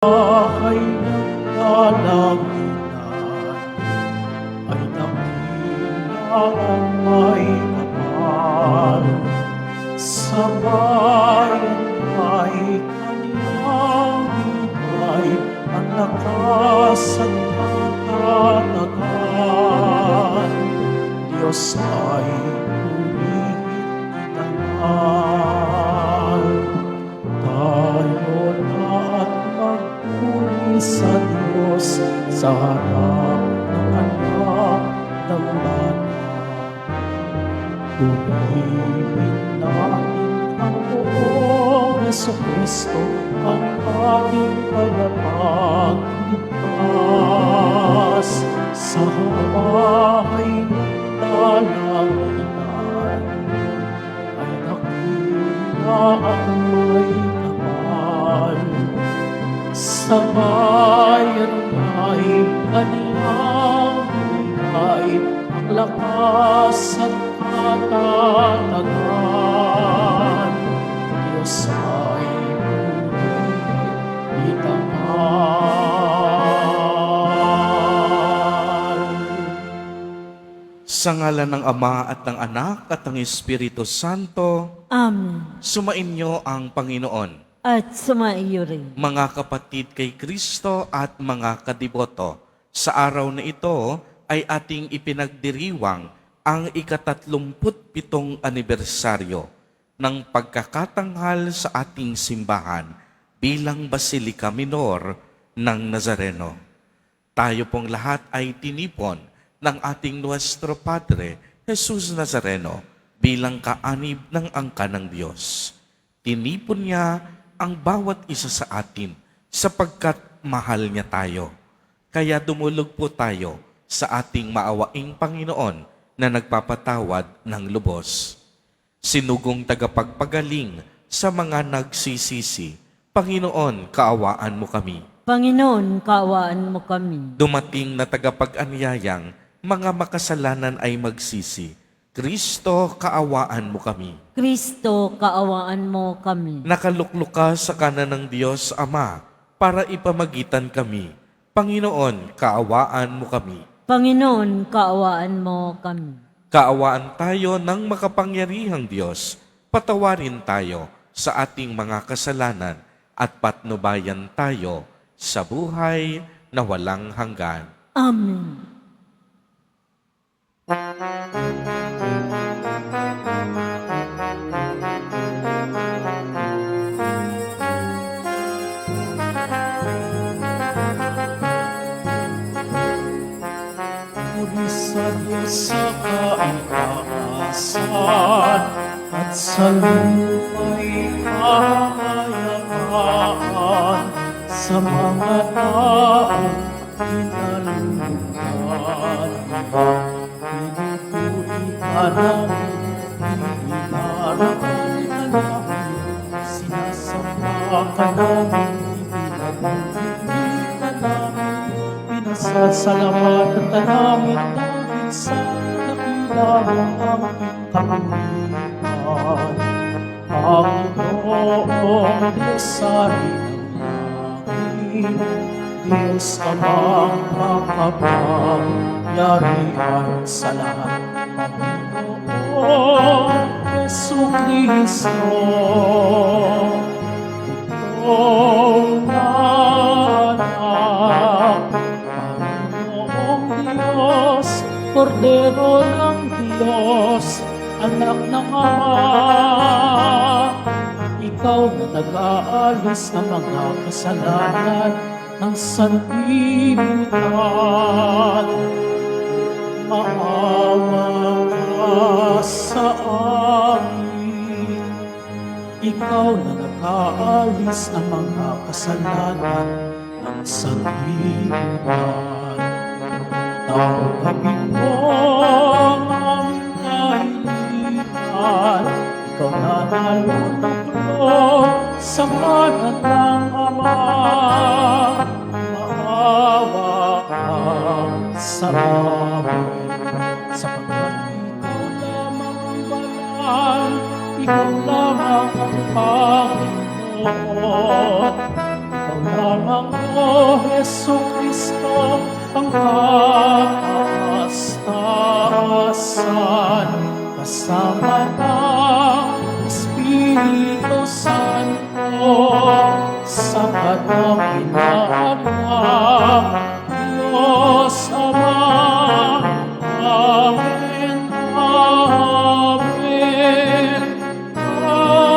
Ay nagdalagitan ay dakila ang may kapal. Sa bayan ay kaniyang bigay ang lakas at katatagan. Diyos ay pumihit itangal. Tayo na at magpuri sa Diyos sa harap ng Kanyang dambana. Purihin natin ang buong Jesucristo, ang ating tagapagligtas. Sa bahay ng dalanginan ay dakila ang may kapal. Sa bayan ay kaniyang bigay ang lakas at katatagan. Diyos ay purihin itangal. Sa ngalan ng Ama at ng Anak at ng Espiritu Santo, Amen. sumainyo ang Panginoon. At sumaiyo rin. Mga kapatid kay Kristo at mga kadiboto, sa araw na ito ay ating ipinagdiriwang ang ika-37 anibersaryo ng pagkakatanghal sa ating simbahan bilang Basilika Minor ng Nazareno. Tayo pong lahat ay tinipon ng ating Nuestro Padre, Jesus Nazareno, bilang kaanib ng angka ng Diyos. Tinipon niya ang bawat isa sa atin sapagkat mahal niya tayo. Kaya dumulog po tayo sa ating maawaing Panginoon na nagpapatawad ng lubos. Sinugong tagapagpagaling sa mga nagsisisi, Panginoon, kaawaan mo kami. Panginoon, kaawaan mo kami. Dumating na tagapag-anyayang mga makasalanan ay magsisi, Kristo, kaawaan mo kami. Kristo, kaawaan mo kami. Nakaluklok ka sa kanan ng Diyos Ama para ipamagitan kami. Panginoon, kaawaan mo kami. Panginoon, kaawaan mo kami. Kaawaan tayo ng makapangyarihang Diyos. Patawarin tayo sa ating mga kasalanan at patnubayan tayo sa buhay na walang hanggan. Amen. Puri sa Diyos sa kaitaasan at sa lupa'y kapayapaan sa mga taong pinalulungan. Pinupuri ka namin, iniharapin ka namin, sinasamba ka namin, ipinagpupuri ka namin, pinasasalamatan ka namin dahil sa dakila mo aming kabuhian. Panginoong Diyos Hari ng langit, Diyos Amang makapangyarihan sa lahat, Panginoon Jesucristo, Bugtong na anak, Panginoong Diyos, Kordero ng Diyos, Anak ng Ama, Ikaw na nag-aalis ng mga kasalanan ng sanlibutan. Maawa ka sa amin. Ikaw na nag-aalis ng mga kasalanan ng sanlibutan. Tanggapin mo ang aming kahilitan. Ikaw na nalulugod sa kanan ng Ama. Maawa ka sa amin, sapagkat ikaw lamang ang banal, ikaw lamang ang Panginoon, ikaw lamang O Hesu Kristo, ang kataasan, kasama ng Espiritu Santo, sa kadakilaan ng Diyos Ama. Amen. Amen. Amen.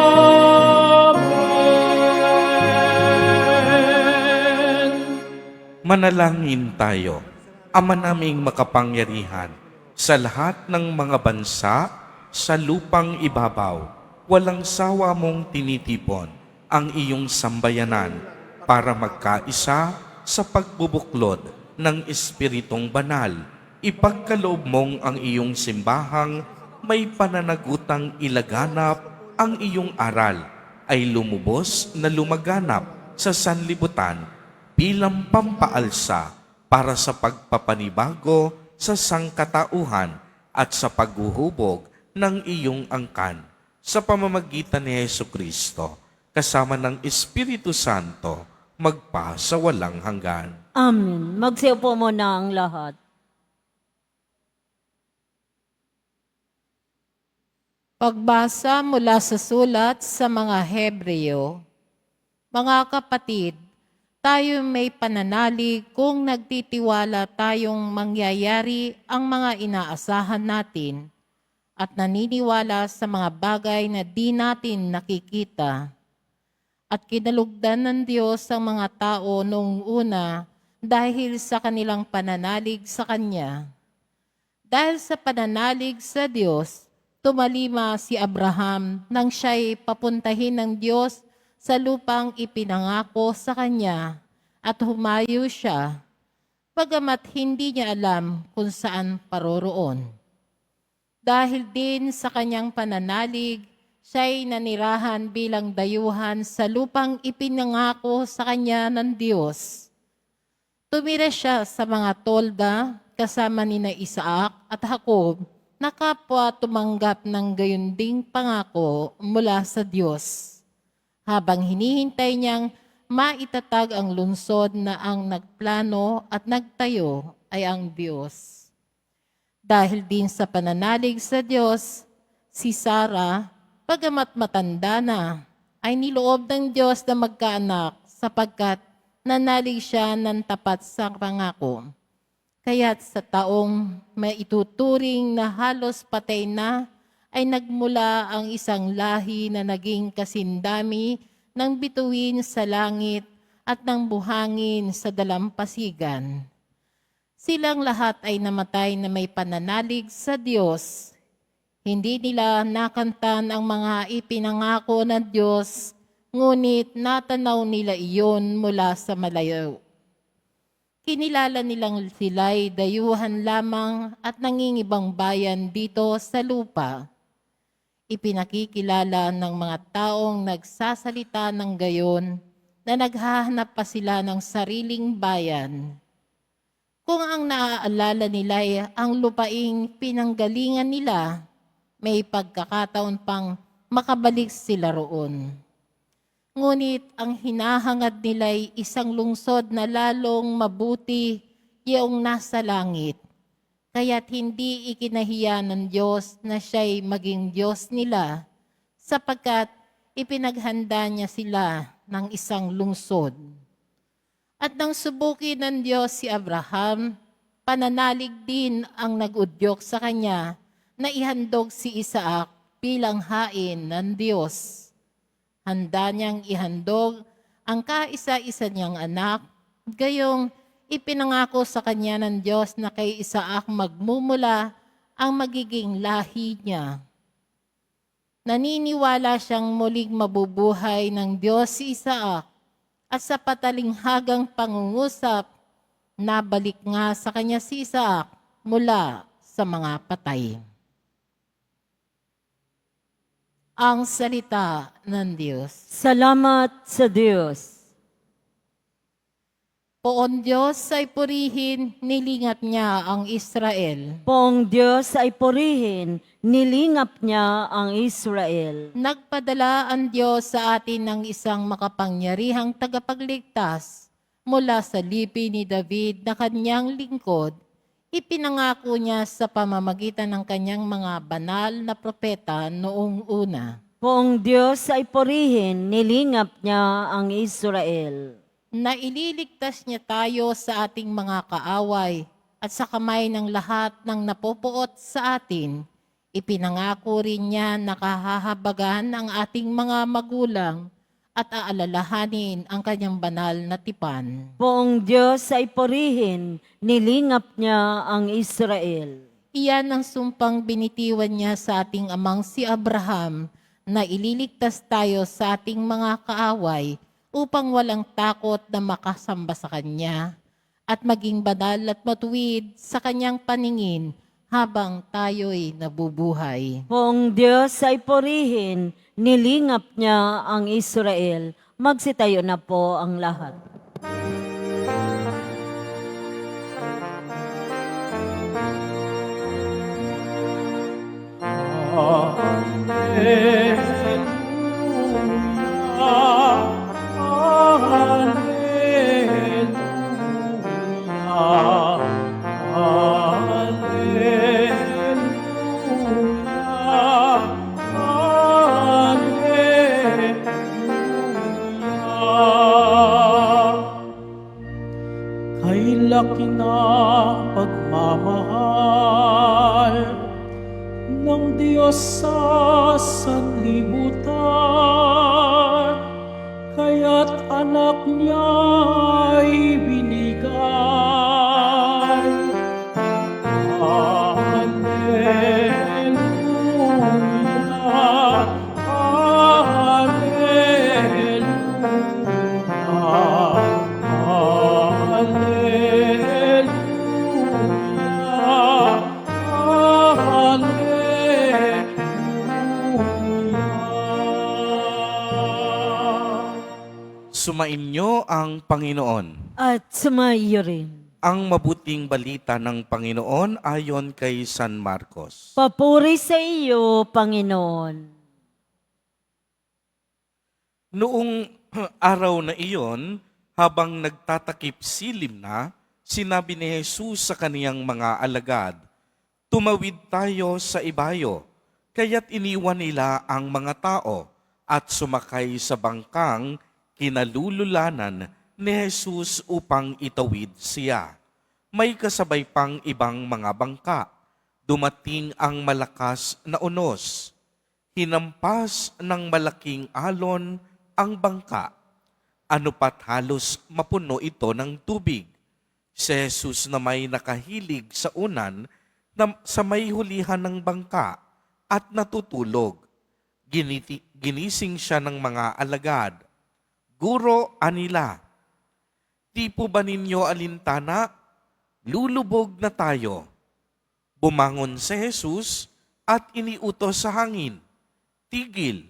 Manalangin tayo. Ama naming makapangyarihan, sa lahat ng mga bansa, sa lupang ibabaw, walang sawa mong tinitipon ang iyong sambayanan para magkaisa sa pagbubuklod ng Espiritong Banal. Ipagkaloob mong ang iyong simbahang may pananagutang ilaganap ang iyong aral ay lumubos na lumaganap sa sanlibutan bilang pampaalsa para sa pagpapanibago sa sangkatauhan at sa paghuhubog ng iyong angkan sa pamamagitan ni Hesu Kristo kasama ng Espiritu Santo magpa sa walang hanggan. Amen. Magsiupo mo na ang lahat. Pagbasa mula sa sulat sa mga Hebreo. Mga kapatid, tayo may pananalig kung nagtitiwala tayong mangyayari ang mga inaasahan natin at naniniwala sa mga bagay na di natin nakikita. At kinalugdan ng Diyos ang mga tao noong una dahil sa kanilang pananalig sa Kanya. Dahil sa pananalig sa Diyos, tumalima si Abraham nang siya'y papuntahin ng Diyos sa lupang ipinangako sa kanya at humayo siya, bagamat hindi niya alam kung saan paroroon. Dahil din sa kanyang pananalig, siya'y nanirahan bilang dayuhan sa lupang ipinangako sa kanya ng Diyos. Tumira siya sa mga tolda kasama nina Isaac at Jacob, na kapwa tumanggap ng gayunding pangako mula sa Diyos. Habang hinihintay niyang maitatag ang lungsod na ang nagplano at nagtayo ay ang Diyos. Dahil din sa pananalig sa Diyos, si Sarah, bagamat matanda na, ay niloob ng Diyos na magkaanak sapagkat nanalig siya ng tapat sa pangako. Kaya't sa taong maituturing na halos patay na, ay nagmula ang isang lahi na naging kasindami ng bituin sa langit at ng buhangin sa dalampasigan. Silang lahat ay namatay na may pananalig sa Diyos. Hindi nila nakantan ang mga ipinangako ng Diyos, ngunit natanaw nila iyon mula sa malayo. Kinilala nilang sila'y dayuhan lamang at nangingibang bayan dito sa lupa. Ipinakikilala ng mga taong nagsasalita ng gayon na naghahanap pa sila ng sariling bayan. Kung ang naaalala nila ay ang lupaing pinanggalingan nila, may pagkakataon pang makabalik sila roon. Ngunit ang hinahangad nila ay isang lungsod na lalong mabuti iyong nasa langit. Kaya't hindi ikinahiya ng Diyos na siya'y maging Diyos nila, sapagkat ipinaghanda niya sila ng isang lungsod. At nang subukin ng Diyos si Abraham, pananalig din ang nag-udyok sa kanya na ihandog si Isaac bilang hain ng Diyos. Handa niyang ihandog ang kaisa-isa niyang anak, gayong ipinangako sa kanya ng Diyos na kay Isaac magmumula ang magiging lahi niya. Naniniwala siyang muling mabubuhay ng Diyos si Isaac at sa patalinghagang pangungusap, nabalik nga sa kanya si Isaac mula sa mga patay. Ang salita ng Diyos. Salamat sa Diyos. Poon Diyos ay purihin, nilingat niya ang Israel. Poong Diyos ay purihin, nilingap niya ang Israel. Nagpadala ang Diyos sa atin ng isang makapangyarihang tagapagligtas mula sa lipi ni David na kanyang lingkod, ipinangako niya sa pamamagitan ng kanyang mga banal na propeta noong una. Poong Diyos ay purihin, nilingap niya ang Israel. Na ililigtas niya tayo sa ating mga kaaway at sa kamay ng lahat ng napopuot sa atin. Ipinangako rin niya na kahahabagan ang ating mga magulang at aalalahanin ang kanyang banal na tipan. Poong Diyos ay purihin, nilingap niya ang Israel. Iyan ang sumpang binitiwan niya sa ating amang si Abraham na ililigtas tayo sa ating mga kaaway upang walang takot na makasamba sa Kanya at maging banal at matuwid sa Kanyang paningin habang tayo'y nabubuhay. Poong Diyos ay purihin, nilingap niya ang Israel. Magsitayo na po ang lahat. Kay laki na pagmamahal ng Diyos sa sanlibutan, kaya't anak niya'y binigay. Hallelujah, Hallelujah, Sumainyo ang Panginoon. At sumaiyo rin. Ang mabuting balita ng Panginoon ayon kay San Marcos. Papuri sa iyo, Panginoon. Noong araw na iyon, habang nagtatakip silim na, sinabi ni Jesus sa kaniyang mga alagad, "Tumawid tayo sa ibayo." Kaya't iniwan nila ang mga tao at sumakay sa bangkang kinalululanan ni Jesus upang itawid siya. May kasabay pang ibang mga bangka. Dumating ang malakas na unos. Hinampas ng malaking alon ang bangka. Ano pat halos mapuno ito ng tubig. Si Jesus na may nakahilig sa unan na sa may hulihan ng bangka at natutulog. Ginising siya ng mga alagad. "Guro, anila, di po ba ninyo alintana? Lulubog na tayo." Bumangon si Jesus at iniutos sa hangin, "Tigil,"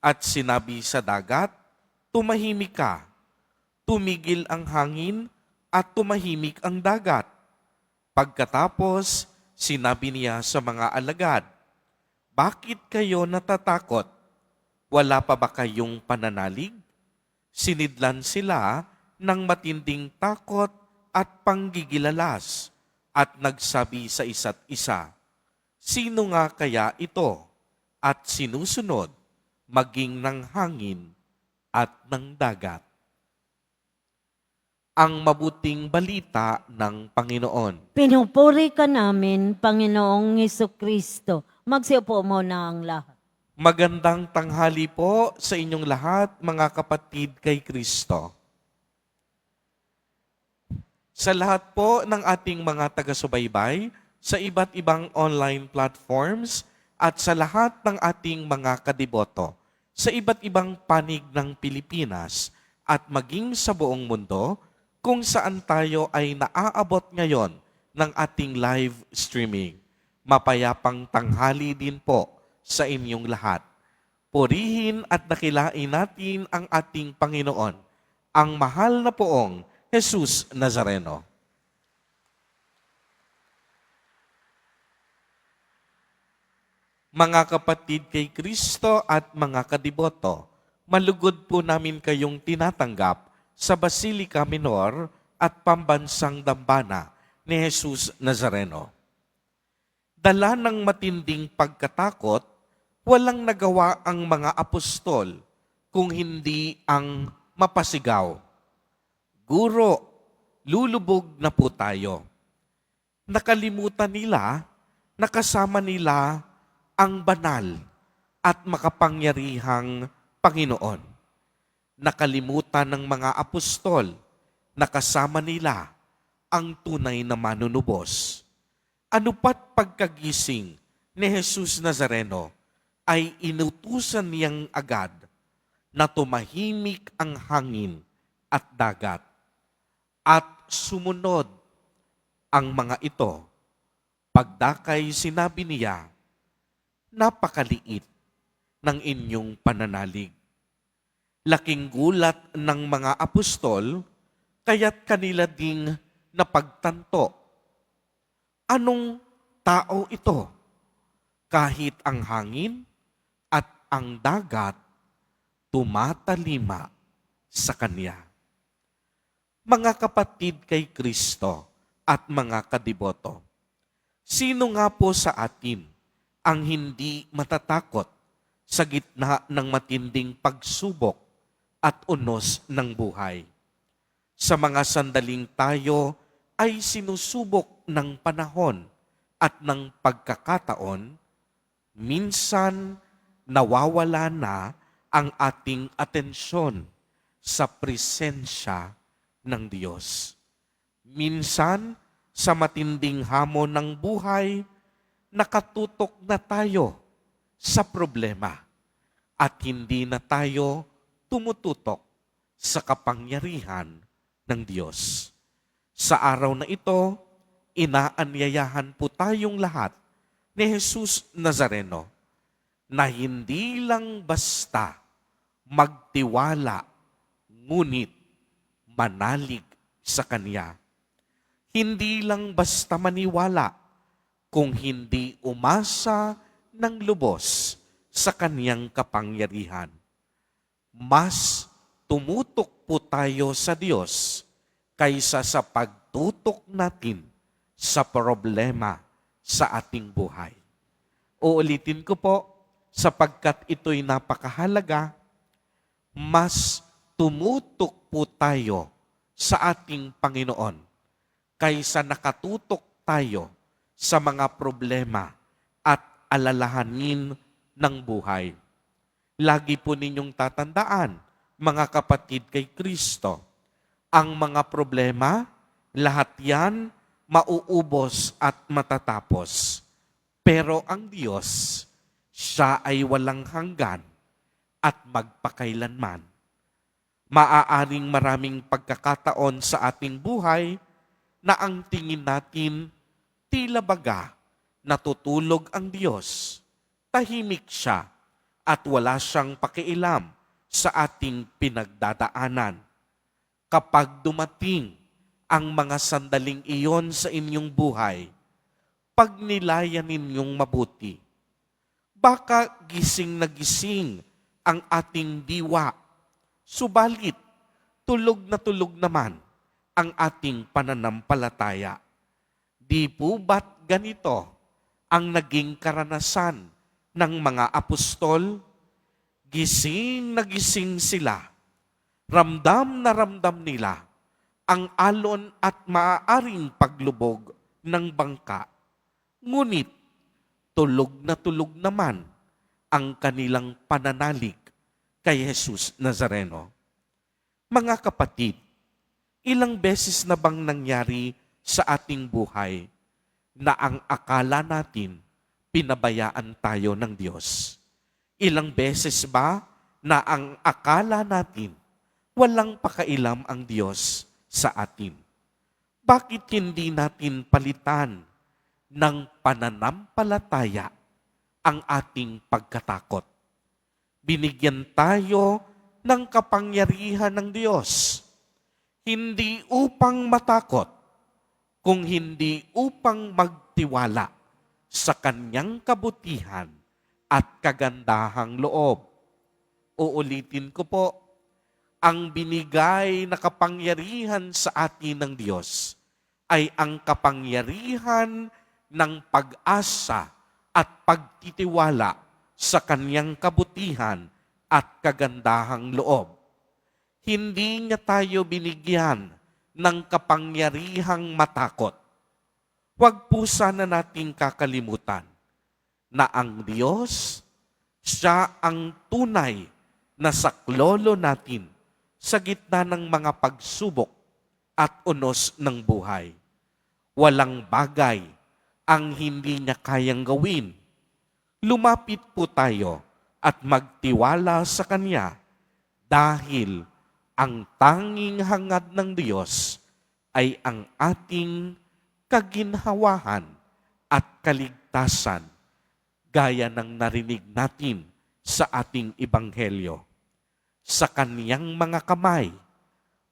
at sinabi sa dagat, "Tumahimik ka." Tumigil ang hangin at tumahimik ang dagat. Pagkatapos, sinabi niya sa mga alagad, "Bakit kayo natatakot? Wala pa ba kayong pananalig?" Sinidlan sila ng matinding takot at panggigilalas at nagsabi sa isa't isa, "Sino nga kaya ito?" At sinusunod maging ng hangin at ng dagat. Ang mabuting balita ng Panginoon. Pinupuri ka namin, Panginoong Hesukristo. Magsiupo mo na ang lahat. Magandang tanghali po sa inyong lahat, mga kapatid kay Kristo. Sa lahat po ng ating mga taga-subaybay, sa iba't ibang online platforms, at sa lahat ng ating mga kadiboto, sa iba't ibang panig ng Pilipinas, at maging sa buong mundo, kung saan tayo ay naaabot ngayon ng ating live streaming. Mapayapang tanghali din po sa inyong lahat. Purihin at dakilain natin ang ating Panginoon, ang mahal na poong Jesus Nazareno. Mga kapatid kay Kristo at mga kadiboto, malugod po namin kayong tinatanggap sa Basilica Minor at Pambansang Dambana ni Jesus Nazareno. Dala ng matinding pagkatakot, walang nagawa ang mga apostol kung hindi ang mapasigaw. Guro, lulubog na po tayo. Nakalimutan nila na kasama nila ang banal at makapangyarihang Panginoon. Nakalimutan ng mga apostol na kasama nila ang tunay na manunubos. Ano pat pagkagising ni Jesus Nazareno ay inutusan niyang agad na tumahimik ang hangin at dagat at sumunod ang mga ito. Pagdakay sinabi niya, napakaliit ng inyong pananalig. Laking gulat ng mga apostol, kaya't kanila ding napagtanto. Anong tao ito? Kahit ang hangin at ang dagat tumatalima sa Kanya. Mga kapatid kay Kristo at mga kadiboto, sino nga po sa atin ang hindi matatakot sa gitna ng matinding pagsubok at unos ng buhay? Sa mga sandaling tayo ay sinusubok ng panahon at ng pagkakataon, minsan nawawala na ang ating atensyon sa presensya ng Diyos. Minsan, sa matinding hamon ng buhay, nakatutok na tayo sa problema at hindi na tayo tumututok sa kapangyarihan ng Diyos. Sa araw na ito, inaanyayahan po tayong lahat ni Jesus Nazareno na hindi lang basta magtiwala, ngunit manalig sa Kanya. Hindi lang basta maniwala, kung hindi umasa ng lubos sa Kaniyang kapangyarihan. Mas tumutok po tayo sa Diyos kaysa sa pagtutok natin sa problema sa ating buhay. Uulitin ko po, sapagkat ito'y napakahalaga, mas tumutok po tayo sa ating Panginoon kaysa nakatutok tayo sa mga problema at alalahanin ng buhay. Lagi po ninyong tatandaan, mga kapatid kay Kristo, ang mga problema, lahat yan mauubos at matatapos. Pero ang Diyos, siya ay walang hanggan at magpakailanman. Maaaring maraming pagkakataon sa ating buhay na ang tingin natin tila baga natutulog ang Diyos, tahimik siya at wala siyang pakialam sa ating pinagdadaanan. Kapag dumating ang mga sandaling iyon sa inyong buhay, pagnilayan ninyong mabuti. Baka gising na gising ang ating diwa, subalit tulog na tulog naman ang ating pananampalataya. Di po ba't ganito ang naging karanasan ng mga apostol? Gising na gising sila. Ramdam na ramdam nila ang alon at maaaring paglubog ng bangka. Ngunit tulog naman ang kanilang pananalig kay Jesus Nazareno. Mga kapatid, ilang beses na bang nangyari sa ating buhay na ang akala natin pinabayaan tayo ng Diyos? Ilang beses ba na ang akala natin walang pakailam ang Diyos sa atin? Bakit hindi natin palitan ng pananampalataya ang ating pagkatakot? Binigyan tayo ng kapangyarihan ng Diyos, hindi upang matakot, kung hindi upang magtiwala sa Kanyang kabutihan at kagandahang loob. Uulitin ko po, ang binigay na kapangyarihan sa atin ng Diyos ay ang kapangyarihan ng pag-asa at pagtitiwala sa Kanyang kabutihan at kagandahang loob. Hindi niya tayo binigyan ng kapangyarihang matakot. Huwag po sana nating kakalimutan na ang Diyos, siya ang tunay na saklolo natin sa gitna ng mga pagsubok at unos ng buhay. Walang bagay ang hindi niya kayang gawin. Lumapit po tayo at magtiwala sa Kanya dahil ang tanging hangad ng Diyos ay ang ating kaginhawahan at kaligtasan gaya ng narinig natin sa ating ebanghelyo. Sa Kaniyang mga kamay,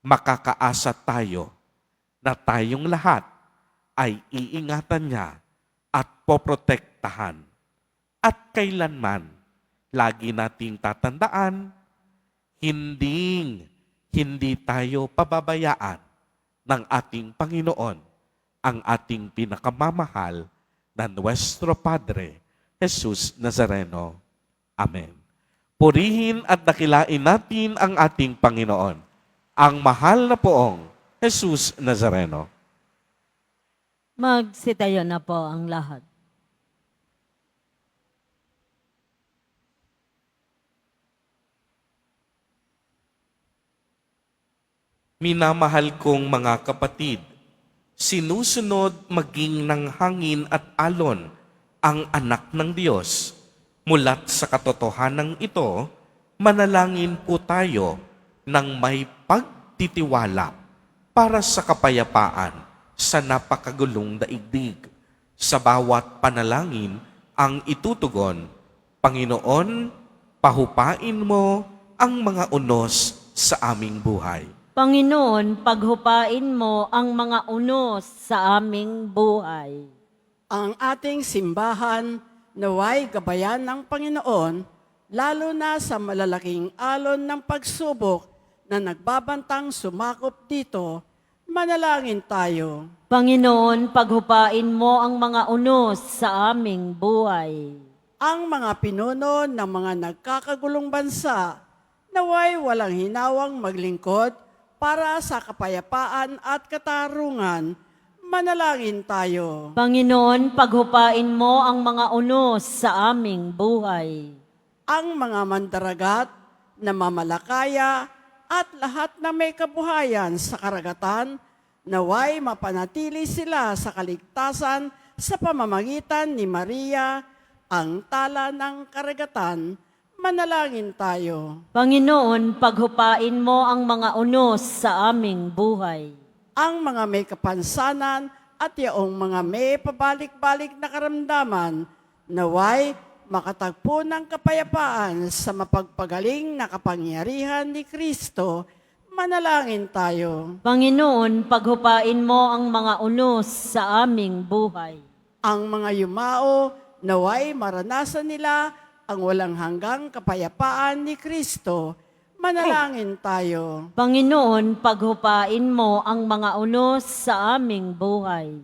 makakaasa tayo na tayong lahat ay iingatan niya at poprotektahan. At kailanman, lagi nating tatandaan, hindi tayo pababayaan ng ating Panginoon, ang ating pinakamamahal na Nuestro Padre, Jesus Nazareno. Amen. Purihin at dakilain natin ang ating Panginoon, ang mahal na poong Jesus Nazareno. Magsitayo na po ang lahat. Minamahal kong mga kapatid, sinusunod maging ng hangin at alon ang anak ng Diyos. Mulat sa katotohanan ito, manalangin po tayo ng may pagtitiwala para sa kapayapaan sa napakagulong daigdig. Sa bawat panalangin ang itutugon, Panginoon, pahupain mo ang mga unos sa aming buhay. Panginoon, paghupain mo ang mga unos sa aming buhay. Ang ating simbahan naway gabayan ng Panginoon, lalo na sa malalaking alon ng pagsubok na nagbabantang sumakop dito. Manalangin tayo. Panginoon, paghupain mo ang mga unos sa aming buhay. Ang mga pinuno ng mga nagkakagulong bansa, naway walang hinawang maglingkod para sa kapayapaan at katarungan. Manalangin tayo. Panginoon, paghupain mo ang mga unos sa aming buhay. Ang mga mandaragat na mamalakaya at lahat na may kabuhayan sa karagatan, naway mapanatili sila sa kaligtasan sa pamamagitan ni Maria, ang tala ng karagatan. Manalangin tayo. Panginoon, paghupain mo ang mga unos sa aming buhay. Ang mga may kapansanan at yaong mga may pabalik-balik na karamdaman, naway makatagpo ng kapayapaan sa mapagpagaling na kapangyarihan ni Kristo. Manalangin tayo. Panginoon, paghupain mo ang mga unos sa aming buhay. Ang mga yumao, naway maranasan nila ang walang hanggang kapayapaan ni Kristo. Manalangin tayo. Panginoon, paghupain mo ang mga unos sa aming buhay.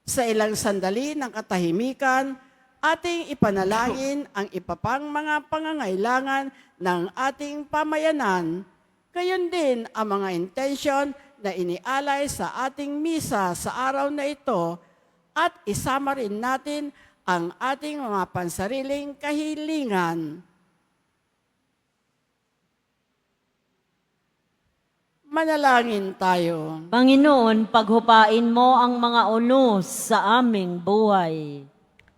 Sa ilang sandali ng katahimikan, ating ipanalangin ang ipapang mga pangangailangan ng ating pamayanan. Gayon din ang mga intensyon na inialay sa ating misa sa araw na ito at isama rin natin ang ating mga pansariling kahilingan. Manalangin tayo. Panginoon, paghupain mo ang mga unos sa aming buhay.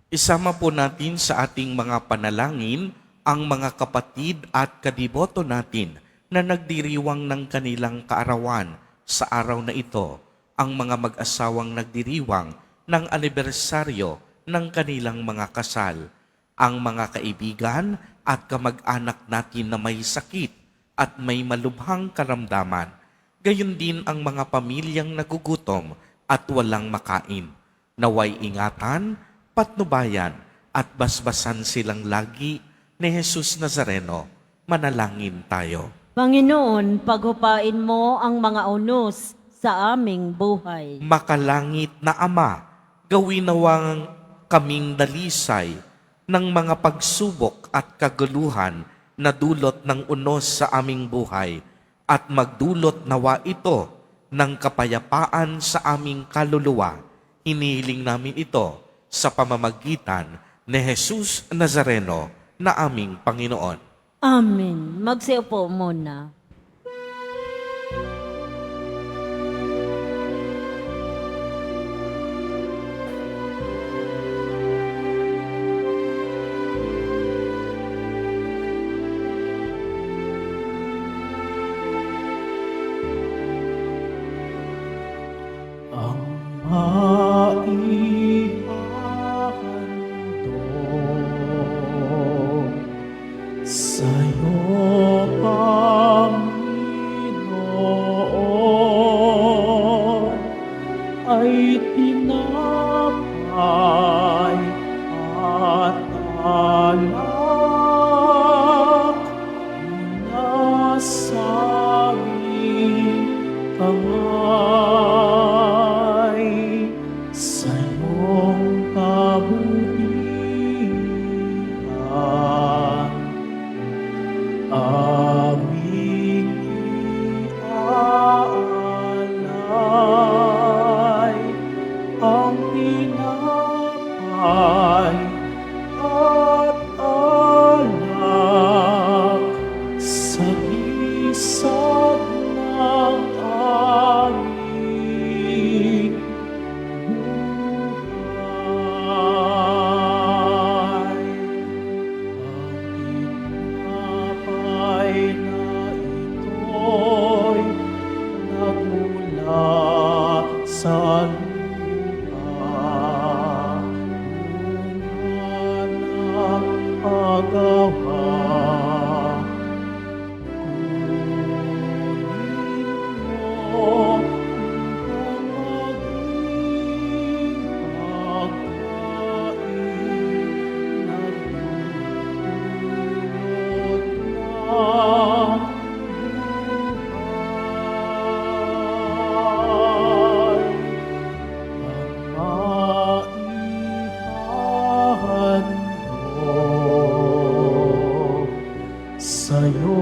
Isama po natin sa ating mga panalangin ang mga kapatid at kadiboto natin na nagdiriwang ng kanilang kaarawan sa araw na ito, ang mga mag-asawang nagdiriwang ng anibersaryo ng kanilang mga kasal, ang mga kaibigan at kamag-anak natin na may sakit at may malubhang karamdaman, gayon din ang mga pamilyang nagugutom at walang makain. Naway ingatan, patnubayan at basbasan silang lagi ni Jesus Nazareno. Manalangin tayo. Panginoon, paghupain mo ang mga unos sa aming buhay. Makalangit na Ama, gawin nawang kaming dalisay ng mga pagsubok at kaguluhan na dulot ng unos sa aming buhay at magdulot nawa ito ng kapayapaan sa aming kaluluwa. Hinihiling namin ito sa pamamagitan ni Jesus Nazareno na aming Panginoon. Amen. Magsiupo muna. Ang maihahandog sa'yo, Panginoon, ay tinapay at alak mula sa aming kamay sa iyong kabutihan. Aming iaalay ang tinapay at alak sa isag ng aming buhay. Ang tinapay na ito'y nagmula sa lupa, bunga ng paggawa. Sa'yo,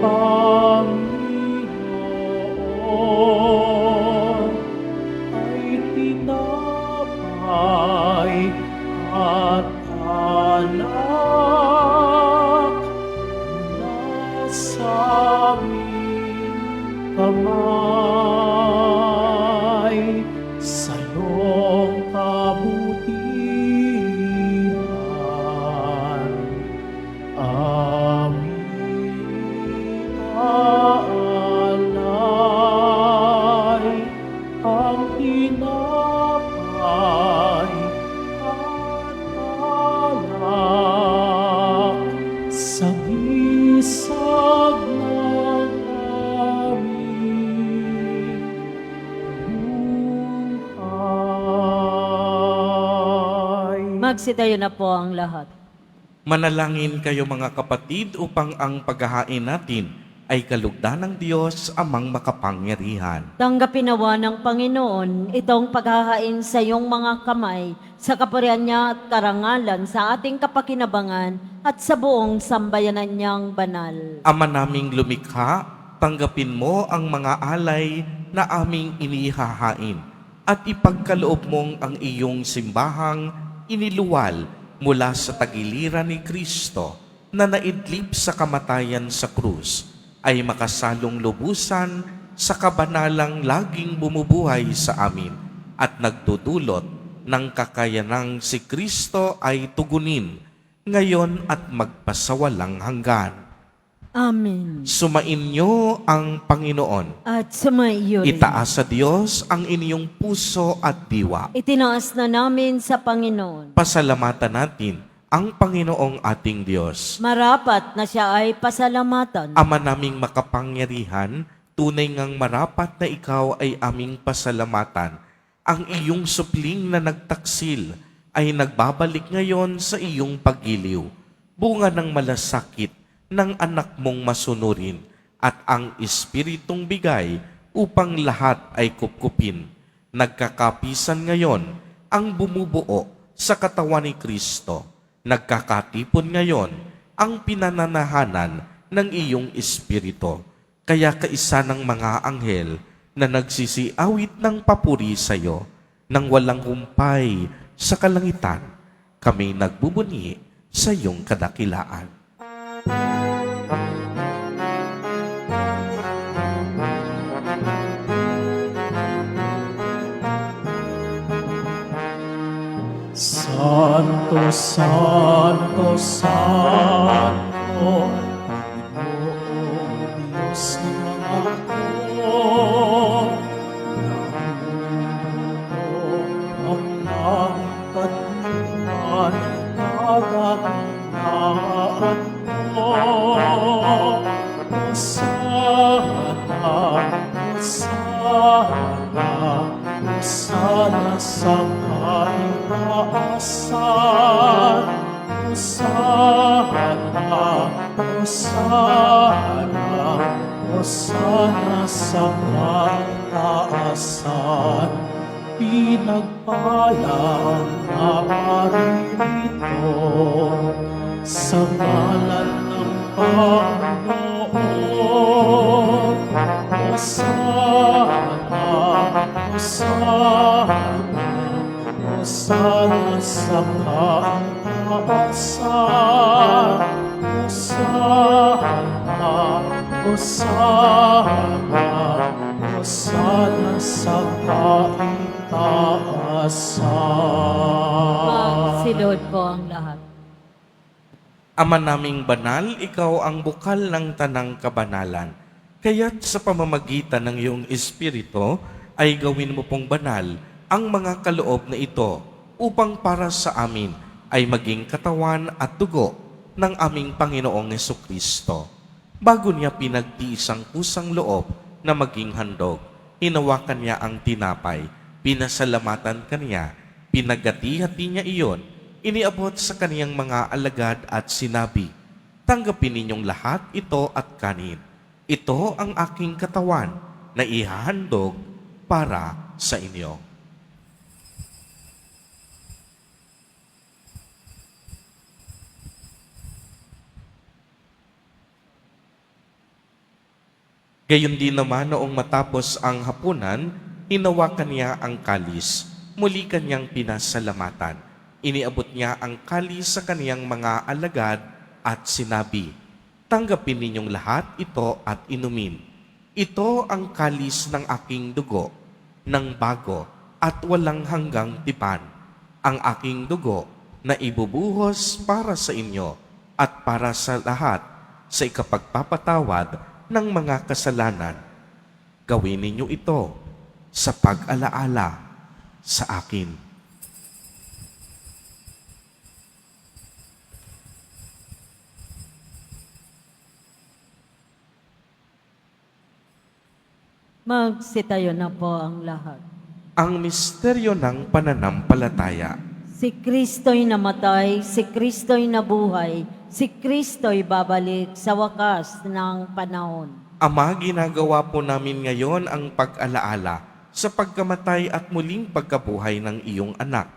Panginoon, ay tinapay at alak na sa aming kamay sa iyong kabutihan. Aming iaalay ang tinapay at alak sa bisag ng aming buhay. Magsitayo na po ang lahat. Manalangin kayo mga kapatid upang ang paghahain natin ay kalugdan ng Diyos amang makapangyarihan. Tanggapin nawa ng Panginoon itong paghahain sa iyong mga kamay sa kapurihan niya at karangalan sa ating kapakinabangan at sa buong sambayanan niyang banal. Ama naming lumikha, tanggapin mo ang mga alay na aming inihahain at ipagkaloob mong ang iyong simbahang iniluwal mula sa tagiliran ni Kristo na naidlip sa kamatayan sa krus ay makasalong lubusan sa kabanalang laging bumubuhay sa amin at nagdudulot ng kakayanang si Kristo ay tugunin ngayon at magpasawalang hanggan. Amen. Sumainyo ang Panginoon. At sumaiyo rin. Itaas sa Diyos ang inyong puso at diwa. Itinaas na namin sa Panginoon. Pasalamatan natin ang Panginoong ating Diyos. Marapat na siya ay pasalamatan. Ama naming makapangyarihan, tunay ngang marapat na ikaw ay aming pasalamatan. Ang iyong supling na nagtaksil ay nagbabalik ngayon sa iyong paggiliw. Bunga ng malasakit ng anak mong masunurin at ang Espiritong bigay upang lahat ay kupkupin. Nagkakapisan ngayon ang bumubuo sa katawan ni Kristo. Nagkakatipon ngayon ang pinananahanan ng iyong Espiritu. Kaya kaisa ng mga anghel na nagsisiawit ng papuri sa iyo, nang walang humpay sa kalangitan, kami nagbubuni sa iyong kadakilaan. Santo, Santo, Santo, Panginoong Diyos ng mga hukbo, ang langit at lupa ng kadakilaan mo. Hosana, Hosana, Hosana sa kaitaasan. Hosana, Hosana, Hosana sa kaitaasan. Pinagpala ang naparirito sa ngalan ng Panginoon. Hosana, Hosana, Hosana sa kaitaasan. Hosana, Hosana, Hosana sa kaitaasan. Magsilod po ang lahat. Ama naming banal, ikaw ang bukal ng tanang kabanalan. Kaya't sa pamamagitan ng iyong Espiritu ay gawin mo pong banal ang mga kaloob na ito upang para sa amin ay maging katawan at dugo ng aming Panginoong Hesukristo. Bago niya pinagtiis ang kusang loob na maging handog, hinawakan niya ang tinapay, pinasalamatan kaniya, pinagati-hati niya iyon, iniabot sa kaniyang mga alagad at sinabi, "Tanggapin ninyong lahat ito at kanin. Ito ang aking katawan na ihahandog para sa inyo." Gayon din naman noong matapos ang hapunan, hinawakan niya ang kalis. Muli kanyang pinasalamatan. Iniabot niya ang kalis sa kaniyang mga alagad at sinabi, "Tanggapin ninyong lahat ito at inumin. Ito ang kalis ng aking dugo, ng bago at walang hanggang tipan. Ang aking dugo na ibubuhos para sa inyo at para sa lahat sa ikapagpapatawad ng mga kasalanan. Gawin ninyo ito sa pag-alaala sa akin." Magsitayo na po ang lahat. Ang misteryo ng pananampalataya. Si Kristo'y namatay, si Kristo'y nabuhay, si Kristo'y babalik sa wakas ng panahon. Ama, ginagawa po namin ngayon ang pag-alaala sa pagkamatay at muling pagkabuhay ng iyong anak.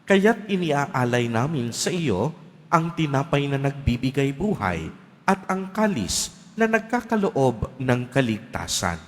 Kaya't iniaalay namin sa iyo ang tinapay na nagbibigay buhay at ang kalis na nagkakaloob ng kaligtasan.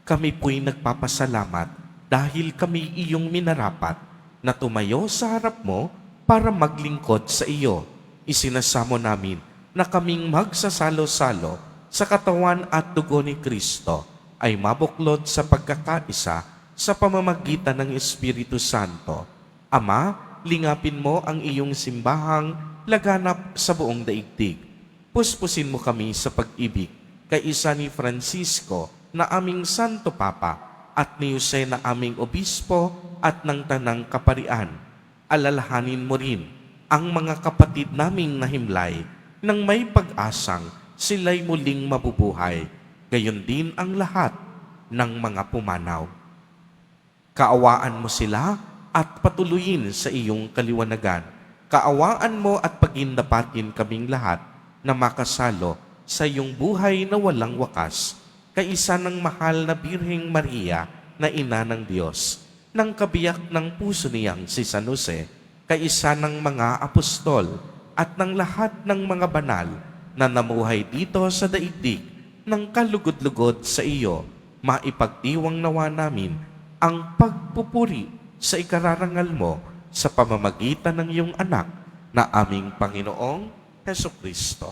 Kami po'y nagpapasalamat dahil kami iyong minarapat na tumayo sa harap mo para maglingkod sa iyo. Isinasamo namin na kaming magsasalo-salo sa katawan at dugo ni Kristo ay mabuklod sa pagkakaisa sa pamamagitan ng Espiritu Santo. Ama, lingapin mo ang iyong simbahang laganap sa buong daigdig. Puspusin mo kami sa pag-ibig kaisa ni Francisco na aming Santo Papa at ni Jose na aming Obispo at ng Tanang Kaparian. Alalahanin mo rin ang mga kapatid naming nahimlay nang may pag-asang sila'y muling mabubuhay, gayon din ang lahat ng mga pumanaw. Kaawaan mo sila at patuloyin sa iyong kaliwanagan. Kaawaan mo at pagindapatin kaming lahat na makasalo sa iyong buhay na walang wakas kaisa ng mahal na Birheng Maria na ina ng Diyos, ng kabiyak ng puso niyang si San Jose, kaisa ng mga apostol, at ng lahat ng mga banal na namuhay dito sa daigdig ng kalugod-lugod sa iyo, maipagdiwang nawa namin ang pagpupuri sa ikararangal mo sa pamamagitan ng iyong anak na aming Panginoong Hesukristo.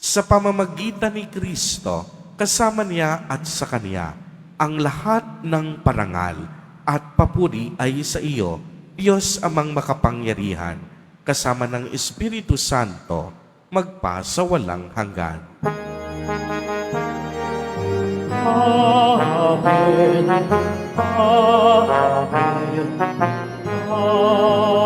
Sa pamamagitan ni Kristo, kasama niya at sa Kanya, ang lahat ng parangal at papuri ay sa iyo, Diyos amang makapangyarihan, kasama ng Espiritu Santo, magpa sa walang hanggan. Amen. Amen. Amen. Amen. Amen. Amen.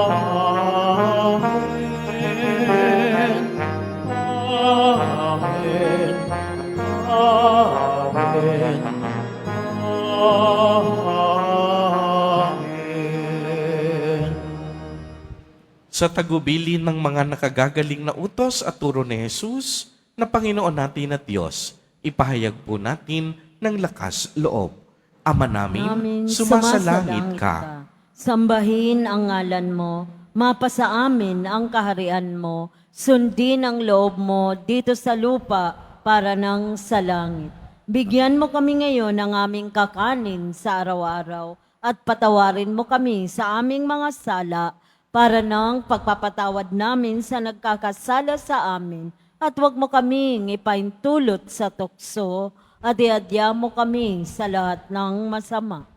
Sa tagubilin ng mga nakagagaling na utos at turo ni Jesus, na Panginoon natin at Diyos, ipahayag po natin ng lakas loob. Ama namin, sumasalangit ka. Sambahin ang ngalan mo, mapasa amin ang kaharian mo, sundin ang loob mo dito sa lupa para nang sa langit. Bigyan mo kami ngayon ng aming kakanin sa araw-araw at patawarin mo kami sa aming mga sala para nang pagpapatawad namin sa nagkakasala sa amin. At huwag mo kaming ipaintulot sa tukso at iadya mo kami sa lahat ng masama.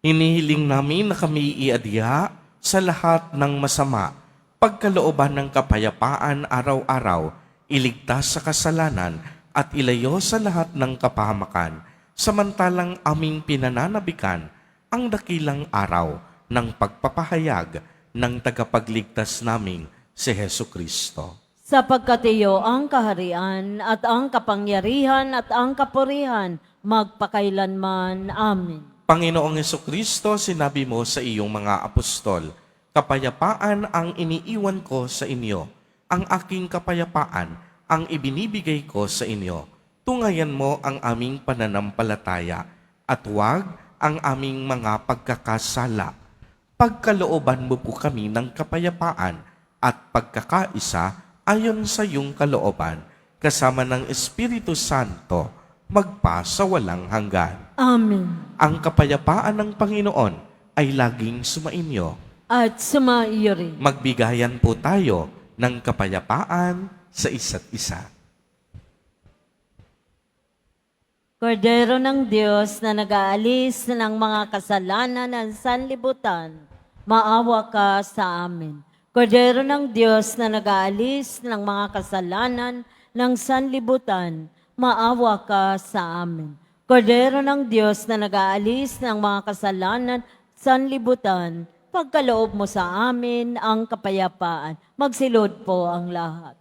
Hinihiling namin na kami iadya sa lahat ng masama, pagkalooban ng kapayapaan araw-araw, iligtas sa kasalanan at ilayo sa lahat ng kapahamakan, samantalang aming pinananabikan ang dakilang araw ng pagpapahayag ng tagapagligtas naming si Hesukristo. Sapagkat iyo ang kaharian at ang kapangyarihan at ang kapurihan magpakailanman. Amen. Panginoong Hesukristo, sinabi mo sa iyong mga apostol, kapayapaan ang iniiwan ko sa inyo, ang aking kapayapaan ang ibinibigay ko sa inyo. Tungayan mo ang aming pananampalataya at huwag ang aming mga pagkakasala. Pagkalooban mo po kami ng kapayapaan at pagkakaisa ayon sa iyong kalooban, kasama ng Espiritu Santo, magpa sa walang hanggan. Amen. Ang kapayapaan ng Panginoon ay laging sumainyo. At sumaiyo rin. Magbigayan po tayo ng kapayapaan sa isa't isa. Kordero ng Diyos na nag-aalis ng mga kasalanan ng sanlibutan, maawa ka sa amin. Kordero ng Diyos na nag-aalis ng mga kasalanan ng sanlibutan, maawa ka sa amin. Kordero ng Diyos na nag-aalis ng mga kasalanan sanlibutan, pagkaloob mo sa amin ang kapayapaan. Magsilod po ang lahat.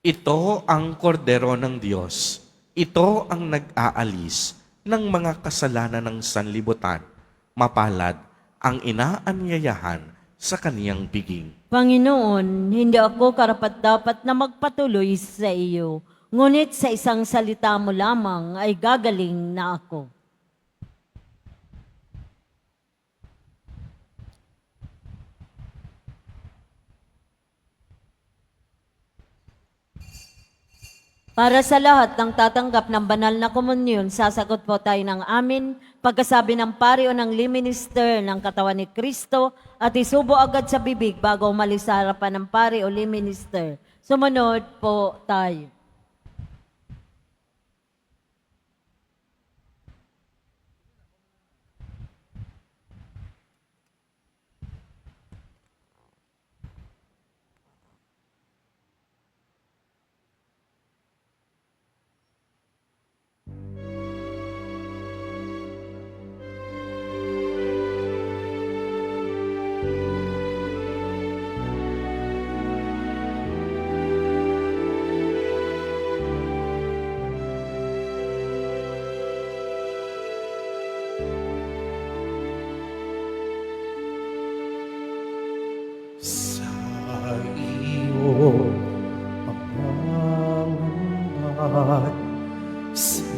Ito ang kordero ng Diyos. Ito ang nag-aalis ng mga kasalanan ng sanlibutan. Mapalad ang inaanyayahan sa kaniyang piging. Panginoon, hindi ako karapat-dapat na magpatuloy sa iyo, ngunit sa isang salita mo lamang ay gagaling na ako. Para sa lahat ng tatanggap ng banal na komunyon, sasagot po tayo ng amin, pagkasabi ng pari o ng liminister ng katawan ni Kristo at isubo agad sa bibig bago umalis sa harapan ng pari o liminister. Sumunod po tayo.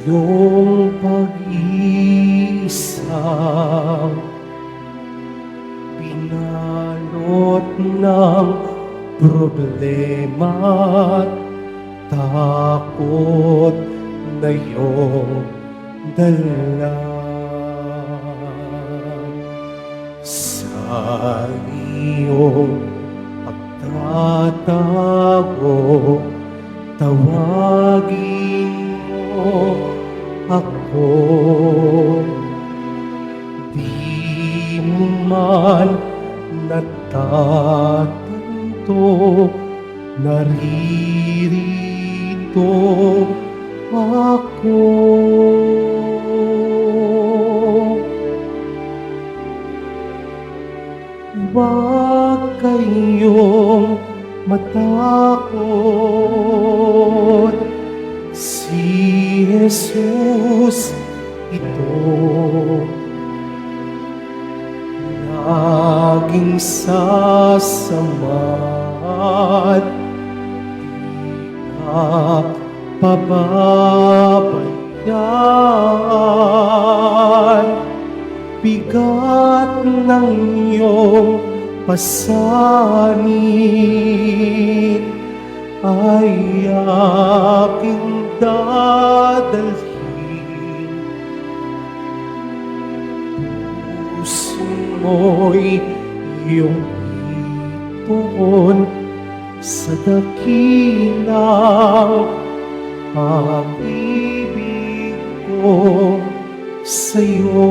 iyong pag-iisang binalot ng problema at takot na iyong dala. Sa iyong pagtatago, tawagin mo ako. Di mo man natatanto, naririto ako. Huwag kayong matakot, si Jesus ito. Laging sasamahan, di ka pababayaan. Bigat ng iyong pasanin ay aking dadalhin. Puso mo'y iyong ituon sa dakilang pag-ibig ko sa'yo.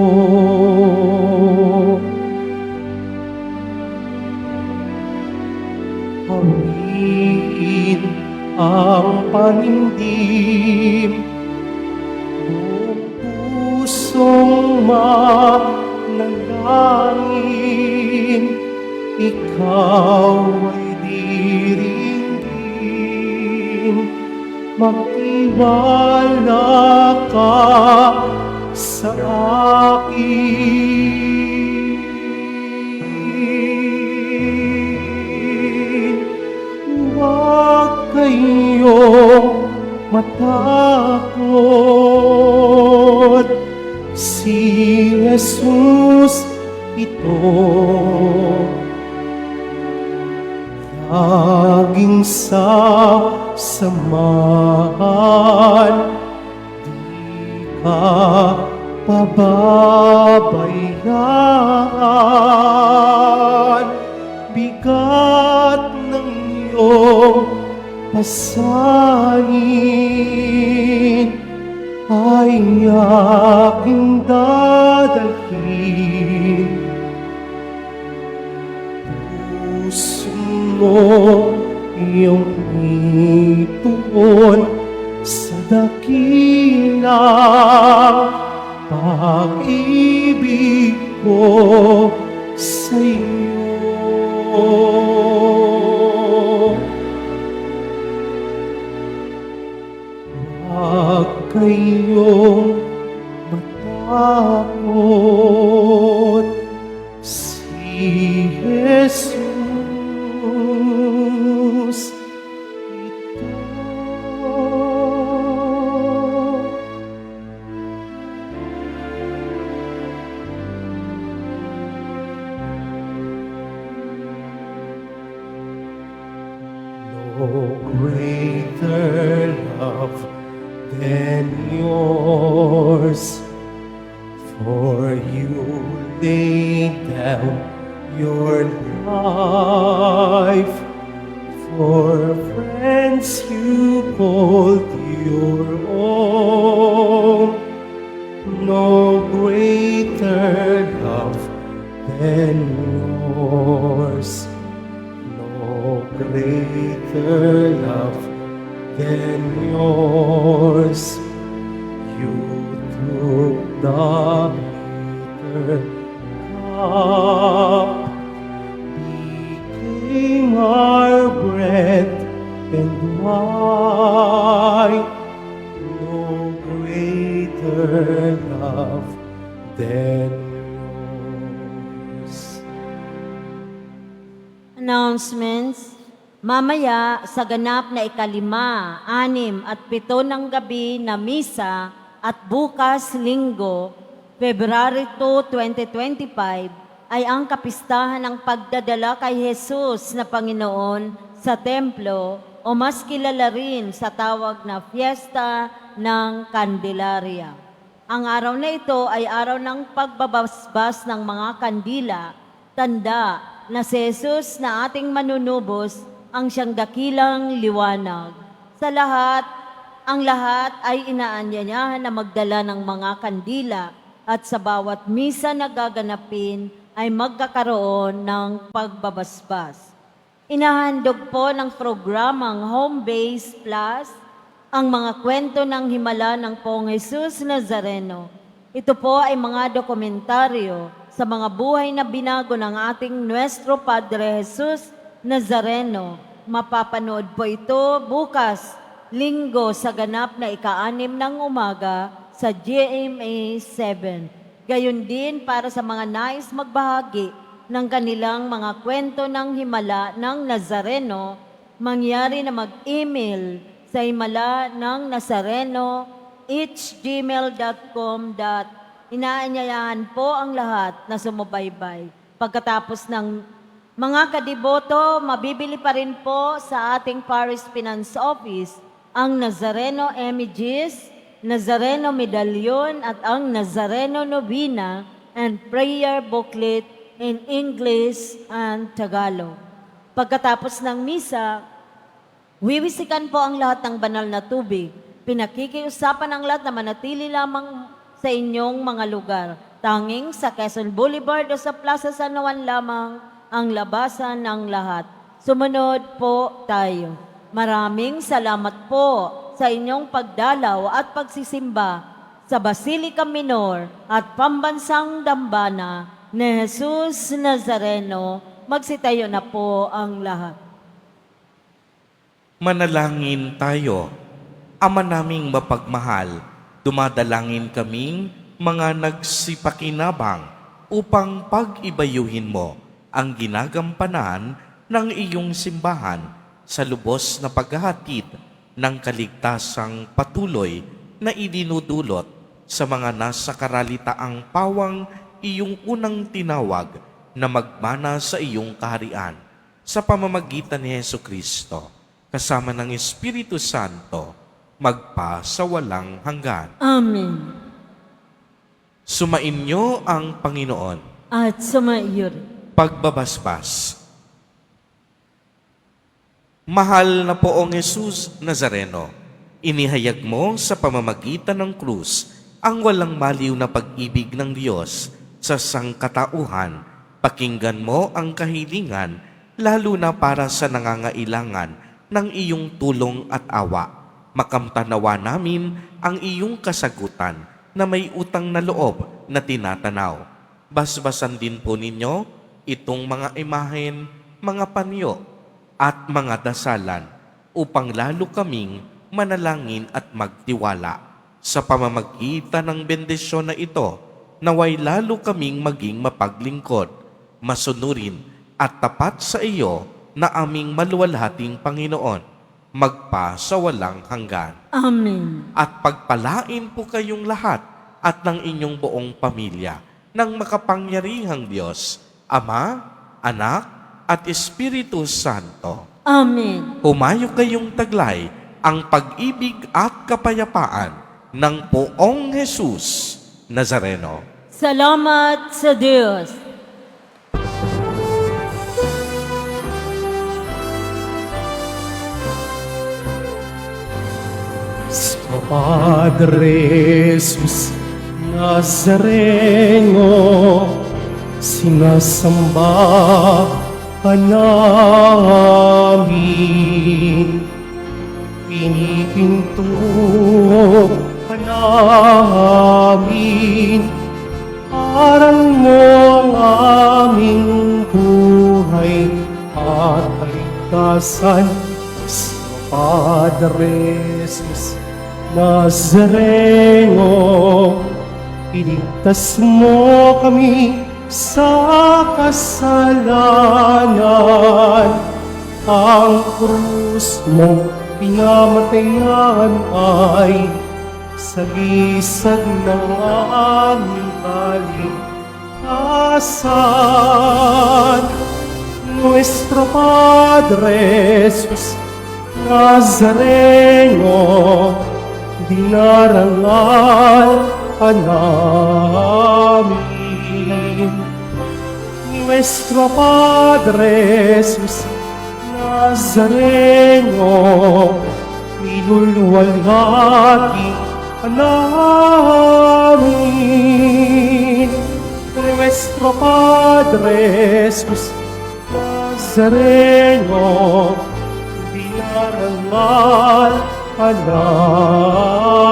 Hawiin ang panindim, buong pusong manalangin, ikaw ay diringgin, magtiwala ka sa akin. Huwag kayong matakot, si Jesus ito. Laging sasamahan, di ka pababayaan. Bigat ng iyong pasanin ay aking dadalhin. Puso mo iyong ituon sa dakilang pag-ibig ko sa iyo. Huwag kayong matakot, si Jesus ito. No greater love than yours, for you laid down your life. For friends you called your own. No greater love than yours. No greater love than yours. You took the bitter cup, became our bread and wine. No greater love than yours. Announcements. Mamaya sa ganap na 5, 6 at 7 ng gabi na misa At bukas, Linggo, February 2, 2025, ay ang kapistahan ng pagdadala kay Jesus na Panginoon sa templo o mas kilala rin sa tawag na Fiesta ng Candelaria. Ang araw na ito ay araw ng pagbabasbas ng mga kandila, tanda na si Jesus na ating manunubos ang siyang dakilang liwanag. Sa lahat, ang lahat ay inaanyayahan na magdala ng mga kandila at sa bawat misa na gaganapin ay magkakaroon ng pagbabasbas. Inahandog po ng programang Home Base Plus ang mga kwento ng himala ng Poong Jesus Nazareno. Ito po ay mga dokumentaryo sa mga buhay na binago ng ating Nuestro Padre Jesus Nazareno. Mapapanood po ito bukas, Linggo, sa ganap na ika-6 ng umaga sa GMA 7. Gayon din para sa mga nais magbahagi ng kanilang mga kwento ng himala ng Nazareno, mangyari na mag-email sa himala ng Nazareno, gmail.com. Inaanyayahan po ang lahat na sumubaybay. Pagkatapos ng mga kadiboto, mabibili pa rin po sa ating Parish Finance Office ang Nazareno Images, Nazareno Medallion at ang Nazareno Novena and Prayer Booklet in English and Tagalog. Pagkatapos ng misa, wiwisikan po ang lahat ng banal na tubig. Pinakikiusapan ang lahat na manatili lamang sa inyong mga lugar. Tanging sa Quezon Boulevard o sa Plaza San Juan lamang ang labasan ng lahat. Sumunod po tayo. Maraming salamat po sa inyong pagdalaw at pagsisimba sa Basilica Minor at Pambansang Dambana ni Jesus Nazareno. Magsitayo na po ang lahat. Manalangin tayo. Ama naming mapagmahal, dumadalangin kaming mga nagsipakinabang upang pag-ibayuhin mo ang ginagampanan ng iyong simbahan sa lubos na paghahatid ng kaligtasang patuloy na idinudulot sa mga nasa karalitaang pawang iyong unang tinawag na magmana sa iyong kaharian sa pamamagitan ni Jesucristo kasama ng Espiritu Santo magpa sa walang hanggan. Amen. Sumainyo ang Panginoon. At sumaiyo rin. Pagbabasbas. Mahal na Poong Jesus Nazareno, inihayag mo sa pamamagitan ng krus ang walang maliw na pag-ibig ng Diyos sa sangkatauhan. Pakinggan mo ang kahilingan, lalo na para sa nangangailangan ng iyong tulong at awa. Makamtanawa namin ang iyong kasagutan na may utang na loob na tinatanaw. Basbasan din po ninyo itong mga imahen, mga panyo, at mga dasalan upang lalo kaming manalangin at magtiwala. Sa pamamagitan ng bendisyon na ito, naway lalo kaming maging mapaglingkod, masunurin at tapat sa iyo na aming maluwalhating Panginoon, magpa sa walang hanggan. Amen. At pagpalain po kayong lahat at ng inyong buong pamilya ng makapangyarihang Diyos, Ama, Anak, at Espiritu Santo. Amen. Humayo kayong taglay ang pag-ibig at kapayapaan ng Poong Jesus Nazareno. Salamat sa Diyos. Sa Padre Jesus Nazareno, sinasamba ka namin. Pinipinto ka namin. Aral mo ang aming buhay at kaligtasan. Sa Padre Jesus Nazareno, iligtas mo kami sa kasalanan. Ang krus mo pinamatayan ay sagisag ng aming kaligtasan. Nuestro Padre Jesus Nazareno, dinarangal ka namin. Nuestro Padre Jesus Nazareno, minulwalhati ka namin. Nuestro Padre Jesus Nazareno, dinarangal ka namin.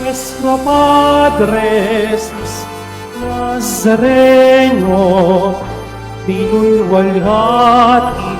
Nuestro Padre Jesus Nazareno, minulwalhati